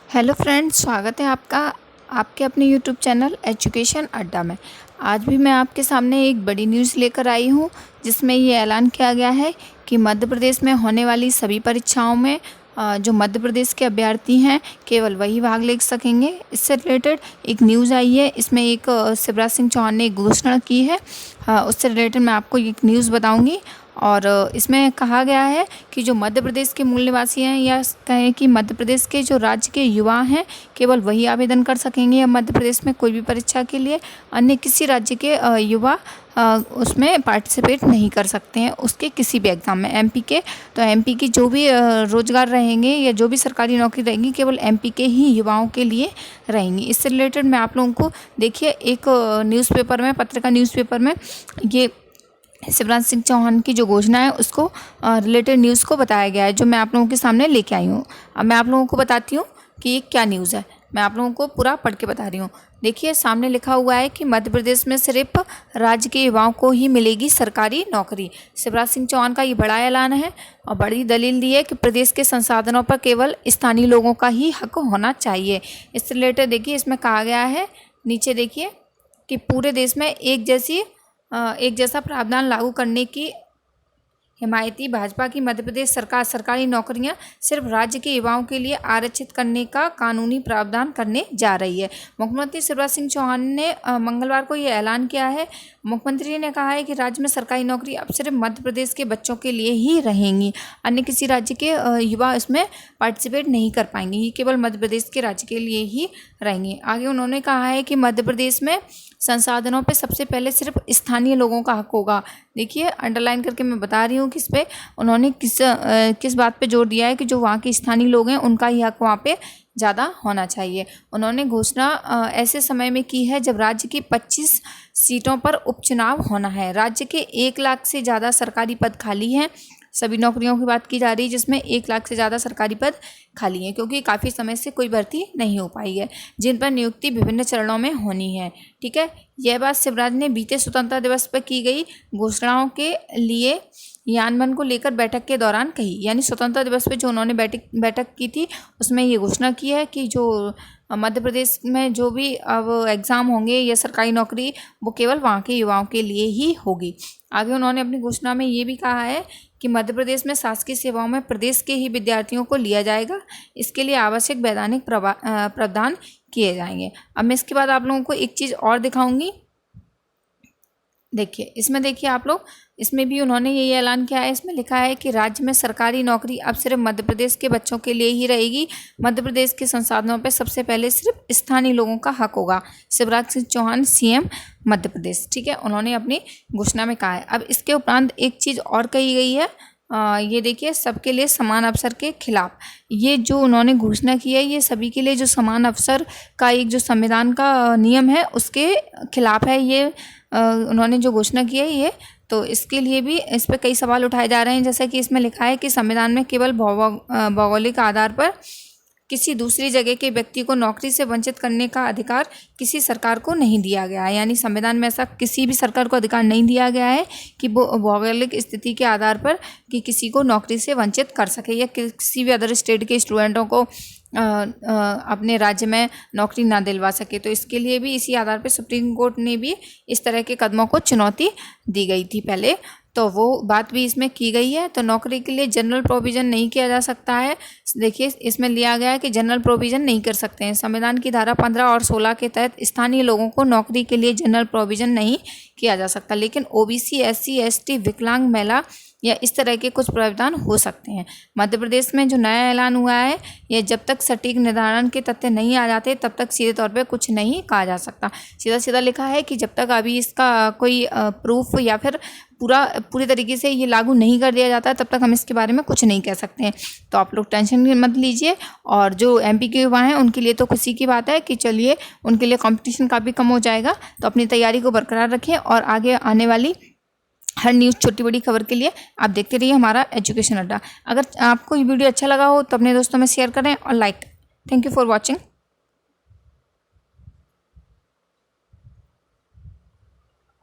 Hello friends, स्वागत है आपका आपके अपने यूट्यूब चैनल एजुकेशन अड्डा में। आज भी मैं आपके सामने एक बड़ी न्यूज़ लेकर आई हूँ, जिसमें ये ऐलान किया गया है कि मध्य प्रदेश में होने वाली सभी परीक्षाओं में जो मध्य प्रदेश के अभ्यर्थी हैं केवल वही भाग ले सकेंगे। इससे रिलेटेड एक न्यूज़ आई है, इसमें एक शिवराज सिंह चौहान ने एक घोषणा की है। उससे रिलेटेड मैं आपको एक न्यूज़ बताऊँगी। और इसमें कहा गया है कि जो मध्य प्रदेश के मूल निवासी हैं या कहें कि मध्य प्रदेश के जो राज्य के युवा हैं केवल वही आवेदन कर सकेंगे या मध्य प्रदेश में कोई भी परीक्षा के लिए। अन्य किसी राज्य के युवा उसमें पार्टिसिपेट नहीं कर सकते हैं उसके किसी भी एग्ज़ाम में। एमपी के तो एमपी की जो भी रोज़गार रहेंगे या जो भी सरकारी नौकरी रहेंगी केवल एमपी के ही युवाओं के लिए रहेंगी। इससे रिलेटेड मैं आप लोगों को देखिए एक न्यूज़पेपर में पत्रिका न्यूज़पेपर में ये शिवराज सिंह चौहान की जो घोषणा है उसको रिलेटेड न्यूज़ को बताया गया है, जो मैं आप लोगों के सामने लेके आई हूँ। अब मैं आप लोगों को बताती हूँ कि ये क्या न्यूज़ है। मैं आप लोगों को पूरा पढ़ के बता रही हूँ। देखिए सामने लिखा हुआ है कि मध्य प्रदेश में सिर्फ राज्य के युवाओं को ही मिलेगी सरकारी नौकरी। शिवराज सिंह चौहान का ये बड़ा ऐलान है और बड़ी दलील दी है कि प्रदेश के संसाधनों पर केवल स्थानीय लोगों का ही हक होना चाहिए। इससे रिलेटेड देखिए इसमें कहा गया है, नीचे देखिए कि पूरे देश में एक जैसा प्रावधान लागू करने की हिमायती भाजपा की मध्य प्रदेश सरकार सरकारी नौकरियां सिर्फ राज्य के युवाओं के लिए आरक्षित करने का कानूनी प्रावधान करने जा रही है। मुख्यमंत्री शिवराज सिंह चौहान ने मंगलवार को ये ऐलान किया है। मुख्यमंत्री ने कहा है कि राज्य में सरकारी नौकरी अब सिर्फ मध्य प्रदेश के बच्चों के लिए ही रहेंगी, अन्य किसी राज्य के युवा इसमें पार्टिसिपेट नहीं कर पाएंगे, ये केवल मध्य प्रदेश के राज्य के लिए ही रहेंगे। आगे उन्होंने कहा है कि मध्य प्रदेश में संसाधनों पे सबसे पहले सिर्फ स्थानीय लोगों का हक होगा। देखिए अंडरलाइन करके मैं बता रही हूँ किस पे उन्होंने किस बात पे जोर दिया है कि जो वहाँ के स्थानीय लोग हैं उनका ही हक वहाँ पे ज़्यादा होना चाहिए। उन्होंने घोषणा ऐसे समय में की है जब राज्य की 25 सीटों पर उपचुनाव होना है। राज्य के 1 लाख से ज़्यादा सरकारी पद खाली हैं। सभी नौकरियों की बात की जा रही है जिसमें 1 लाख से ज़्यादा सरकारी पद खाली हैं, क्योंकि काफ़ी समय से कोई भर्ती नहीं हो पाई है, जिन पर नियुक्ति विभिन्न चरणों में होनी है। ठीक है, यह बात शिवराज ने बीते स्वतंत्रता दिवस पर की गई घोषणाओं के लिए यानबन को लेकर बैठक के दौरान कही। यानी स्वतंत्रता दिवस पे जो उन्होंने बैठक की थी उसमें ये घोषणा की है कि जो मध्य प्रदेश में जो भी अब एग्ज़ाम होंगे या सरकारी नौकरी वो केवल वहाँ के युवाओं के लिए ही होगी। आगे उन्होंने अपनी घोषणा में ये भी कहा है कि मध्य प्रदेश में शासकीय सेवाओं में प्रदेश के ही विद्यार्थियों को लिया जाएगा। इसके लिए आवश्यक वैधानिक प्रावधान किए जाएंगे। अब मैं इसके बाद आप लोगों को एक चीज़ और दिखाऊंगी। देखिए इसमें देखिए आप लोग, इसमें भी उन्होंने यही ऐलान किया है। इसमें लिखा है कि राज्य में सरकारी नौकरी अब सिर्फ मध्य प्रदेश के बच्चों के लिए ही रहेगी। मध्य प्रदेश के संसाधनों पर सबसे पहले सिर्फ स्थानीय लोगों का हक होगा। शिवराज सिंह चौहान सीएम मध्य प्रदेश। ठीक है, उन्होंने अपनी घोषणा में कहा है। अब इसके उपरांत एक चीज़ और कही गई है, ये देखिए सबके लिए समान अवसर के खिलाफ। ये जो उन्होंने घोषणा की है ये सभी के लिए जो समान अवसर का एक जो संविधान का नियम है उसके खिलाफ है। ये उन्होंने जो घोषणा की है ये, तो इसके लिए भी इस पर कई सवाल उठाए जा रहे हैं। जैसे कि इसमें लिखा है कि संविधान में केवल भौगोलिक आधार पर किसी दूसरी जगह के व्यक्ति को नौकरी से वंचित करने का अधिकार किसी सरकार को नहीं दिया गया है। यानी संविधान में ऐसा किसी भी सरकार को अधिकार नहीं दिया गया है कि वो भौगोलिक स्थिति के आधार पर कि किसी को नौकरी से वंचित कर सके या किसी भी अदर स्टेट के स्टूडेंटों को अपने राज्य में नौकरी ना दिलवा सके। तो इसके लिए भी इसी आधार पर सुप्रीम कोर्ट ने भी इस तरह के कदमों को चुनौती दी गई थी पहले, तो वो बात भी इसमें की गई है। तो नौकरी के लिए जनरल प्रोविज़न नहीं किया जा सकता है। देखिए इसमें लिया गया है कि जनरल प्रोविज़न नहीं कर सकते हैं। संविधान की धारा 15 और 16 के तहत स्थानीय लोगों को नौकरी के लिए जनरल प्रोविज़न नहीं किया जा सकता, लेकिन ओबीसी, एससी, एसटी, विकलांग महिला या इस तरह के कुछ प्रावधान हो सकते हैं। मध्य प्रदेश में जो नया ऐलान हुआ है ये जब तक सटीक निर्धारण के तथ्य नहीं आ जाते तब तक सीधे तौर पे कुछ नहीं कहा जा सकता। सीधा सीधा लिखा है कि जब तक अभी इसका कोई प्रूफ या फिर पूरी तरीके से ये लागू नहीं कर दिया जाता तब तक हम इसके बारे में कुछ नहीं कह सकते हैं। तो आप लोग टेंशन मत लीजिए। और जो एमपी के युवा हैं उनके लिए तो खुशी की बात है कि चलिए उनके लिए कंपटीशन काफ़ी कम हो जाएगा। तो अपनी तैयारी को बरकरार रखें और आगे आने वाली हर न्यूज़ छोटी बड़ी खबर के लिए आप देखते रहिए हमारा एजुकेशन अड्डा। अगर आपको ये वीडियो अच्छा लगा हो तो अपने दोस्तों में शेयर करें और like. Thank you for watching.